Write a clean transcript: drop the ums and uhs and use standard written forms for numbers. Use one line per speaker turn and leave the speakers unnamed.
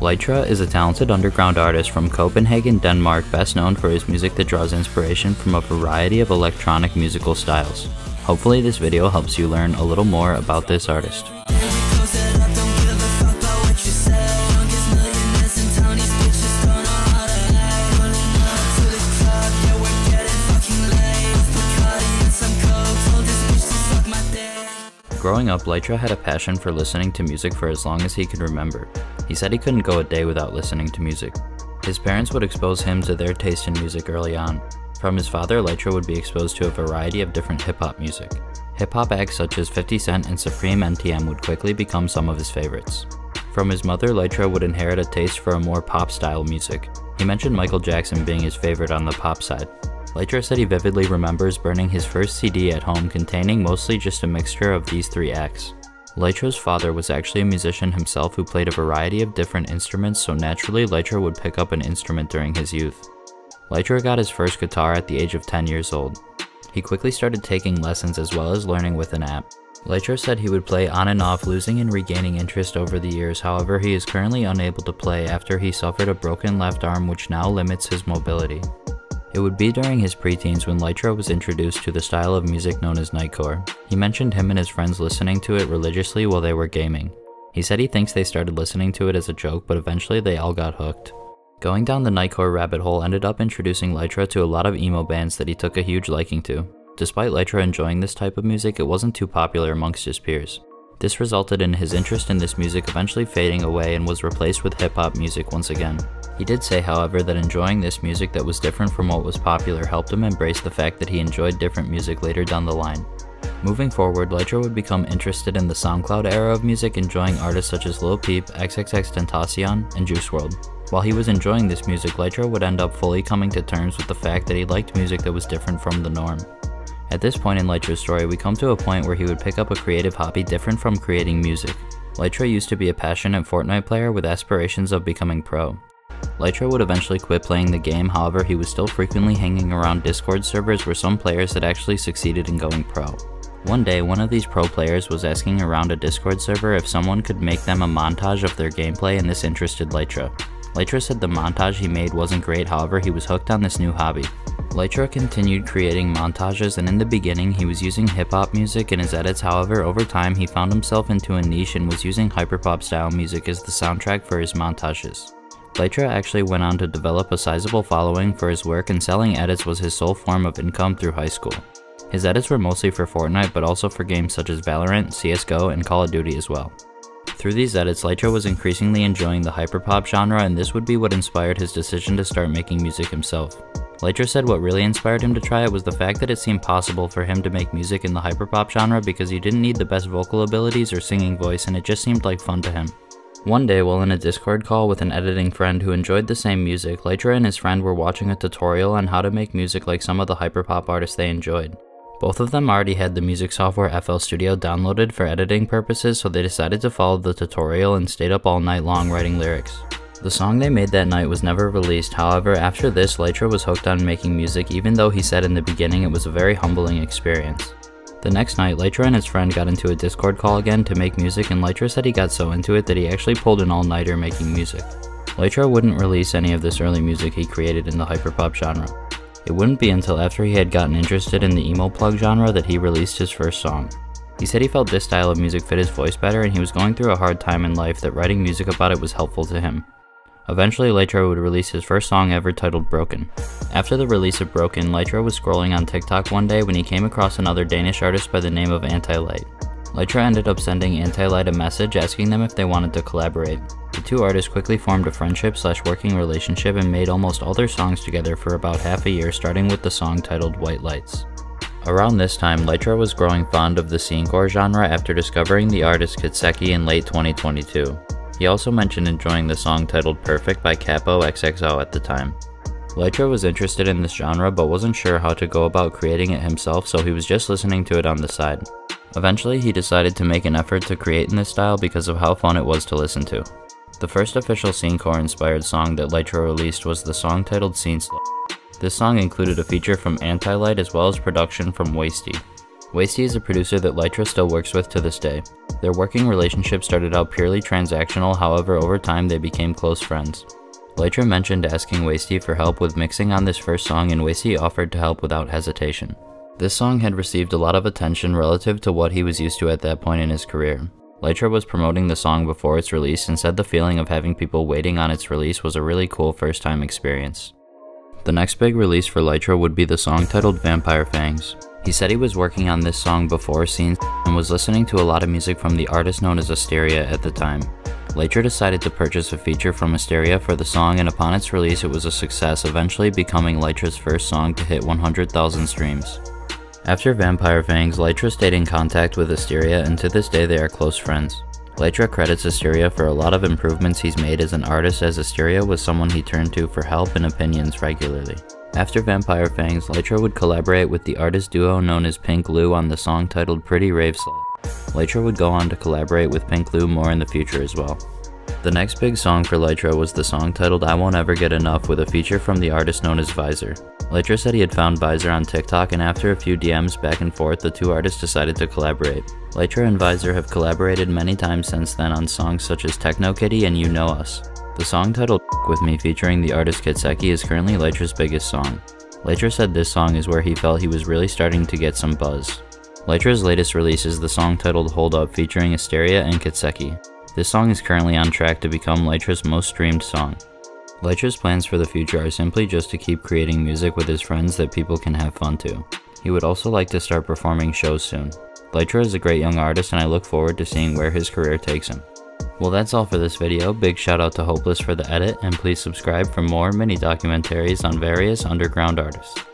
Lytra is a talented underground artist from Copenhagen, Denmark, best known for his music that draws inspiration from a variety of electronic musical styles. Hopefully this video helps you learn a little more about this artist. Growing up, Lytra had a passion for listening to music for as long as he could remember. He said he couldn't go a day without listening to music. His parents would expose him to their taste in music early on. From his father, Lytra would be exposed to a variety of different hip-hop music. Hip-hop acts such as 50 Cent and Supreme NTM would quickly become some of his favorites. From his mother, Lytra would inherit a taste for a more pop-style music. He mentioned Michael Jackson being his favorite on the pop side. Lytra said he vividly remembers burning his first CD at home containing mostly just a mixture of these three acts. Lytra's father was actually a musician himself who played a variety of different instruments, so naturally Lytra would pick up an instrument during his youth. Lytra got his first guitar at the age of 10 years old. He quickly started taking lessons as well as learning with an app. Lytra said he would play on and off, losing and regaining interest over the years. However, he is currently unable to play after he suffered a broken left arm which now limits his mobility. It would be during his preteens when Lytra was introduced to the style of music known as nightcore. He mentioned him and his friends listening to it religiously while they were gaming. He said he thinks they started listening to it as a joke, but eventually they all got hooked. Going down the nightcore rabbit hole ended up introducing Lytra to a lot of emo bands that he took a huge liking to. Despite Lytra enjoying this type of music, it wasn't too popular amongst his peers. This resulted in his interest in this music eventually fading away and was replaced with hip-hop music once again. He did say, however, that enjoying this music that was different from what was popular helped him embrace the fact that he enjoyed different music later down the line. Moving forward, Lytra would become interested in the SoundCloud era of music, enjoying artists such as Lil Peep, XXXTentacion, and Juice WRLD. While he was enjoying this music, Lytra would end up fully coming to terms with the fact that he liked music that was different from the norm. At this point in Lytra's story, we come to a point where he would pick up a creative hobby different from creating music. Lytra used to be a passionate Fortnite player with aspirations of becoming pro. Lytra would eventually quit playing the game, however he was still frequently hanging around Discord servers where some players had actually succeeded in going pro. One day, one of these pro players was asking around a Discord server if someone could make them a montage of their gameplay, and this interested Lytra. Lytra said the montage he made wasn't great, however he was hooked on this new hobby. Lytra continued creating montages, and in the beginning he was using hip-hop music in his edits. However, over time he found himself into a niche and was using hyperpop style music as the soundtrack for his montages. Lytra actually went on to develop a sizable following for his work, and selling edits was his sole form of income through high school. His edits were mostly for Fortnite, but also for games such as Valorant, CSGO, and Call of Duty as well. Through these edits, Lytra was increasingly enjoying the hyperpop genre, and this would be what inspired his decision to start making music himself. Lytra said what really inspired him to try it was the fact that it seemed possible for him to make music in the hyperpop genre because he didn't need the best vocal abilities or singing voice, and it just seemed like fun to him. One day, while in a Discord call with an editing friend who enjoyed the same music, Lytra and his friend were watching a tutorial on how to make music like some of the hyperpop artists they enjoyed. Both of them already had the music software FL Studio downloaded for editing purposes, so they decided to follow the tutorial and stayed up all night long writing lyrics. The song they made that night was never released. However, after this, Lytra was hooked on making music, even though he said in the beginning it was a very humbling experience. The next night, Lytra and his friend got into a Discord call again to make music, and Lytra said he got so into it that he actually pulled an all-nighter making music. Lytra wouldn't release any of this early music he created in the hyperpop genre. It wouldn't be until after he had gotten interested in the emo plug genre that he released his first song. He said he felt this style of music fit his voice better, and he was going through a hard time in life that writing music about it was helpful to him. Eventually, Lytra would release his first song ever titled Broken. After the release of Broken, Lytra was scrolling on TikTok one day when he came across another Danish artist by the name of Anti-Light. Lytra ended up sending Anti-Light a message asking them if they wanted to collaborate. The two artists quickly formed a friendship/working relationship and made almost all their songs together for about half a year, starting with the song titled White Lights. Around this time, Lytra was growing fond of the scenecore genre after discovering the artist Kitseki in late 2022. He also mentioned enjoying the song titled Perfect by Capo XXO at the time. Lytra was interested in this genre but wasn't sure how to go about creating it himself, so he was just listening to it on the side. Eventually, he decided to make an effort to create in this style because of how fun it was to listen to. The first official scenecore-inspired song that Lytra released was the song titled Scene Slow. This song included a feature from Anti-Light as well as production from Wasty. Wasty is a producer that Lytra still works with to this day. Their working relationship started out purely transactional, however over time they became close friends. Lytra mentioned asking Wasty for help with mixing on this first song, and Wasty offered to help without hesitation. This song had received a lot of attention relative to what he was used to at that point in his career. Lytra was promoting the song before its release and said the feeling of having people waiting on its release was a really cool first time experience. The next big release for Lytra would be the song titled Vampire Fangs. He said he was working on this song before Scene and was listening to a lot of music from the artist known as Asteria at the time. Lytra decided to purchase a feature from Asteria for the song, and upon its release it was a success, eventually becoming Lytra's first song to hit 100,000 streams. After Vampire Fangs, Lytra stayed in contact with Asteria, and to this day they are close friends. Lytra credits Asteria for a lot of improvements he's made as an artist, as Asteria was someone he turned to for help and opinions regularly. After Vampire Fangs, Lytra would collaborate with the artist duo known as Pink Lou on the song titled Pretty Rave Slut. Lytra would go on to collaborate with Pink Lou more in the future as well. The next big song for Lytra was the song titled I Won't Ever Get Enough, with a feature from the artist known as Visor. Lytra said he had found Visor on TikTok, and after a few DMs back and forth, the two artists decided to collaborate. Lytra and Visor have collaborated many times since then on songs such as Techno Kitty and You Know Us. The song titled With Me featuring the artist Kitseki is currently Lytra's biggest song. Lytra said this song is where he felt he was really starting to get some buzz. Lytra's latest release is the song titled Hold Up featuring Asteria and Kitseki. This song is currently on track to become Lytra's most streamed song. Lytra's plans for the future are simply just to keep creating music with his friends that people can have fun to. He would also like to start performing shows soon. Lytra is a great young artist, and I look forward to seeing where his career takes him. Well, that's all for this video. Big shout out to Hopeless for the edit, and please subscribe for more mini documentaries on various underground artists.